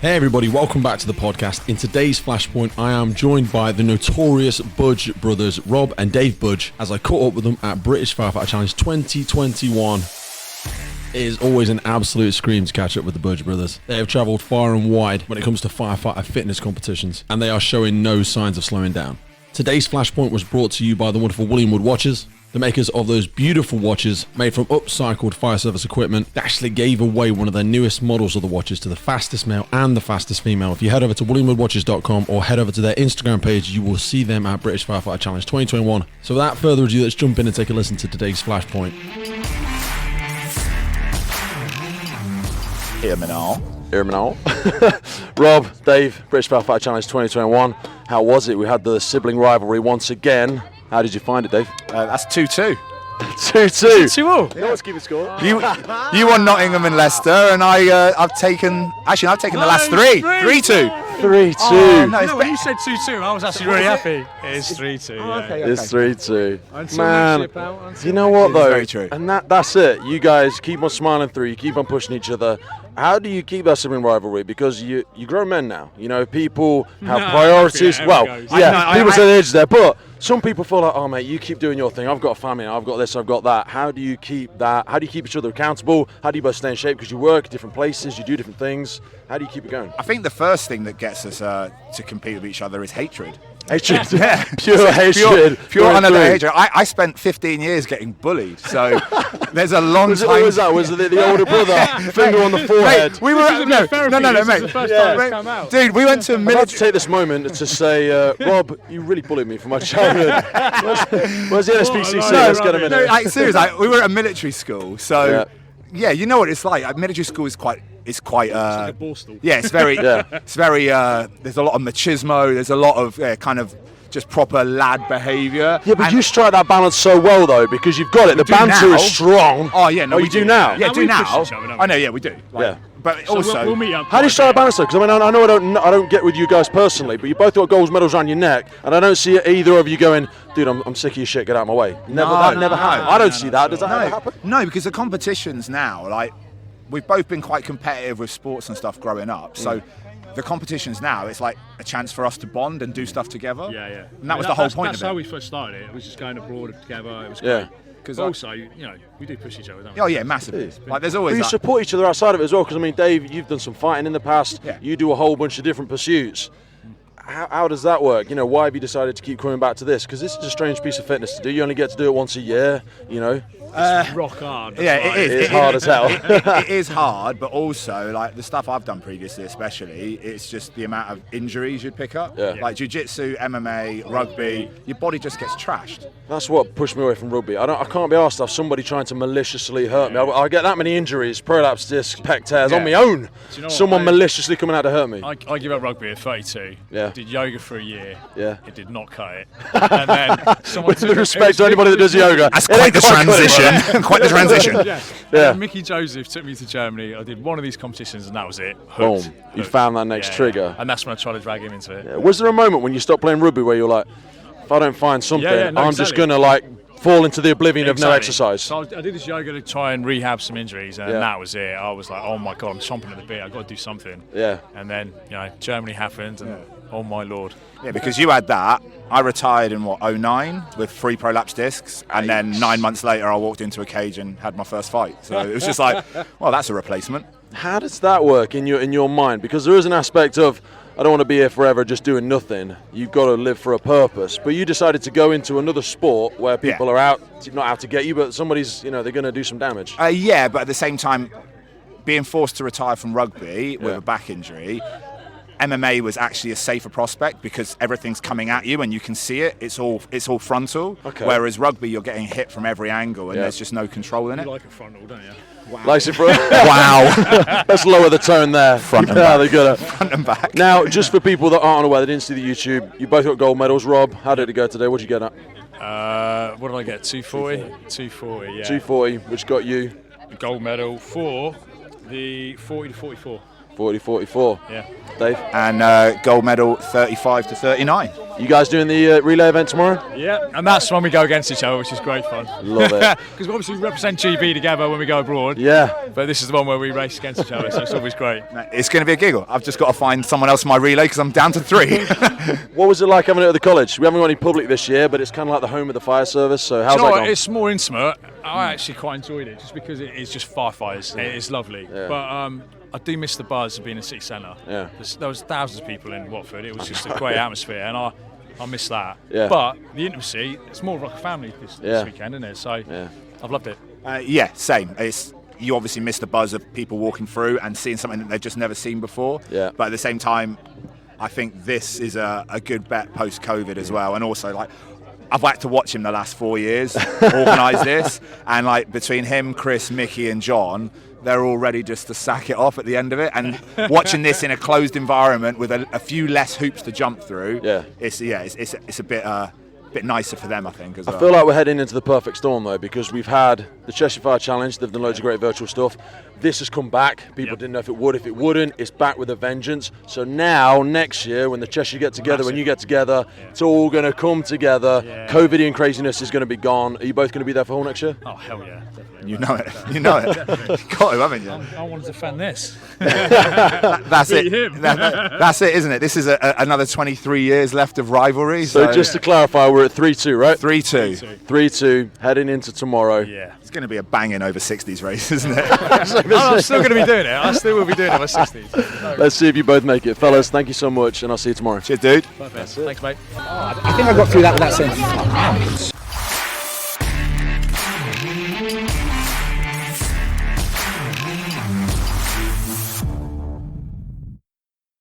Hey everybody, welcome back to the podcast. In today's Flashpoint, I am joined by the notorious Budge brothers, Rob and Dave Budge, as I caught up with them at British Firefighter Challenge 2021. It is always an absolute scream to catch up with the Budge brothers. They have travelled far and wide when it comes to firefighter fitness competitions, and they are showing no signs of slowing down. Today's Flashpoint was brought to you by the wonderful William Wood watches, the makers of those beautiful watches made from upcycled fire service equipment. They actually gave away one of their newest models of the watches to the fastest male and the fastest female. If you head over to williamwoodwatches.com or head over to their Instagram page, you will see them at British Firefighter Challenge 2021. So without further ado, let's jump in and take a listen to today's Flashpoint. Hear me now. Rob, Dave, British Firefighter Challenge 2021. How was it? We had the sibling rivalry once again. How did you find it, Dave? That's 2-2. 2-2. 2-2. No one's keeping score. You won Nottingham and Leicester, and I've taken the last three. 3-2. 3-2. Oh, no, when you said 2-2, I was actually really happy. It is 3-2. Yeah. Okay. It's 3-2. Until Man, we ship out, you know what It's though? very true. And that's it. You guys keep on smiling through. You keep on pushing each other. How do you keep that sibling rivalry? Because you grown men now. You know, people have priorities. Yeah, well, goes. people say the age there, but some people feel like, oh mate, you keep doing your thing. I've got a family. I've got this. I've got that. How do you keep that? How do you keep each other accountable? How do you both stay in shape? Because you work at different places, you do different things. How do you keep it going? I think the first thing that gets us to compete with each other is hatred. Hatred. Yeah. Pure hatred. Pure unadulterated hatred. I spent 15 years getting bullied, so there's a long time. What was that? Was it the older brother? Finger on the forehead. Mate, we were no, This mate. is the first time it's come out. Dude, we went to I'd like to military. take this moment to say, Rob, you really bullied me from my childhood. Where's the NSPCC? Let's get him in No, here. like, seriously, we were at a military school, so yeah, you know what it's like. Military school is quite. It's quite. like a borstal. Yeah, it's very. Yeah. It's very. There's a lot of machismo. There's a lot of kind of just proper lad behaviour. Yeah, but And- you strike that balance so well, though, because you've got it. The do banter now. is strong. Oh yeah, no, you we do now. Yeah, Now do we now. push each other, don't we? I know, yeah, we do. Yeah. But So also, we'll meet up. How do you strike that balance, though? Because I know I don't get with you guys personally, but you both got gold medals around your neck, and I don't see either of you going, dude, I'm sick of your shit. Get out of my way. That never happens. I don't see that. Does that ever happen? No, because the competitions now, like, we've both been quite competitive with sports and stuff growing up. So the competitions now, it's like a chance for us to bond and do stuff together. Yeah. And that was the whole point That's of how it. we first started it. It was just going abroad together. It was Yeah. great. Because Also, we do push each other, don't we? oh yeah, massively. Like there's always But you that. support each other outside of it as well, because I mean, Dave, you've done some fighting in the past. Yeah. You do a whole bunch of different pursuits. How does that work? You know, why have you decided to keep coming back to this? Because this is a strange piece of fitness to do. You only get to do it once a year. You know. It's rock hard. That's Yeah, right. it is. It's hard as hell. It is hard, but also like the stuff I've done previously, especially, it's just the amount of injuries you'd pick up. Yeah. Like jiu-jitsu, MMA, rugby, your body just gets trashed. That's what pushed me away from rugby. I can't be asked to have somebody trying to maliciously hurt me. I get that many injuries, prolapse discs, pec tears on my own. Do you know what, Someone mate? maliciously coming out to hurt me. I give up rugby at 32. Yeah. Did yoga for a year. Yeah. It did not cut it. And then someone With took it- respect to it was anybody that does yoga. That's It ain't quite the quite cut it, transition. Quite the transition. Yeah. Yeah. And Mickey Joseph took me to Germany. I did one of these competitions and that was it. Boom. Hooked. You found that next Yeah. trigger. And that's when I tried to drag him into it. Was there a moment when you stopped playing rugby where you're like, if I don't find something, no, I'm just exactly. going to like fall into the oblivion of no Exactly. exercise? So I did this yoga to try and rehab some injuries, and Yeah. that was it. I was like, oh my god, I'm chomping at the bit. I've got to do something. Yeah. And then Germany happened, and oh my lord. Yeah, because you had that. I retired in 2009 with 3 prolapse discs, and then 9 months later I walked into a cage and had my first fight. So it was just like, well, that's a replacement. How does that work in your mind? Because there is an aspect of, I don't want to be here forever just doing nothing. You've got to live for a purpose. But you decided to go into another sport where people are out, not out to get you, but somebody's, they're going to do some damage. Yeah, but at the same time, being forced to retire from rugby with a back injury, MMA was actually a safer prospect because everything's coming at you and you can see it. It's all frontal. Okay. Whereas rugby, you're getting hit from every angle and there's just no control in You it. like a frontal, don't you? Likes it, bro. Wow. Let's lower the tone there. Front and They got it. Front and back. Now, just for people that aren't aware, they didn't see the YouTube, you both got gold medals. Rob, how did it go today? What did you get at? What did I get? 240? 240, yeah. 240, which got you Gold medal for the 40 to 44. 40-44. Yeah. Dave? And gold medal 35 to 39. You guys doing the relay event tomorrow? Yeah, and that's when we go against each other, which is great fun. Love it. Because we obviously represent GB together when we go abroad. Yeah. But this is the one where we race against each other, so it's always great. It's going to be a giggle. I've just got to find someone else in my relay because I'm down to 3. What was it like having it at the college? We haven't got any public this year, but it's kind of like the home of the fire service. So how's that going? It's more intimate. I actually quite enjoyed it, just because it is just firefighters. Yeah. It's lovely. Yeah. But I do miss the buzz of being a city centre. Yeah. There was thousands of people in Watford. It was just a great atmosphere, and I miss that. Yeah. But the intimacy, it's more like a family this weekend, isn't it? So I've loved it. Yeah, same. You obviously miss the buzz of people walking through and seeing something that they've just never seen before. Yeah. But at the same time, I think this is a good bet post-COVID as well. And also, like, I've had to watch him the last 4 years organise this. And, like, between him, Chris, Mickey and John, they're all ready just to sack it off at the end of it. And watching this in a closed environment with a few less hoops to jump through, it's a bit nicer for them, I think, as well. I feel like we're heading into the perfect storm, though, because we've had the Cheshire Fire Challenge. They've done loads of great virtual stuff. This has come back. People didn't know if it would, if it wouldn't. It's back with a vengeance. So now, next year, when the Cheshire get together, when you get together, it's all going to come together. COVID and craziness is going to be gone. Are you both going to be there for all next year? Oh, hell yeah. Definitely. You know it. You know it. You've got to, haven't you? I want to defend this. That's it. That's it, isn't it? This is another 23 years left of rivalry. So just to clarify, we're at 3-2, right? 3-2. 3-2, heading into tomorrow. Yeah. It's going to be a banging over 60s race, isn't it? I'm still going to be doing it. I still will be doing it over 60s. Let's see if you both make it. Fellas, thank you so much, and I'll see you tomorrow. Cheers, dude. Perfect. Thanks, mate. I think I got through that without saying fuck.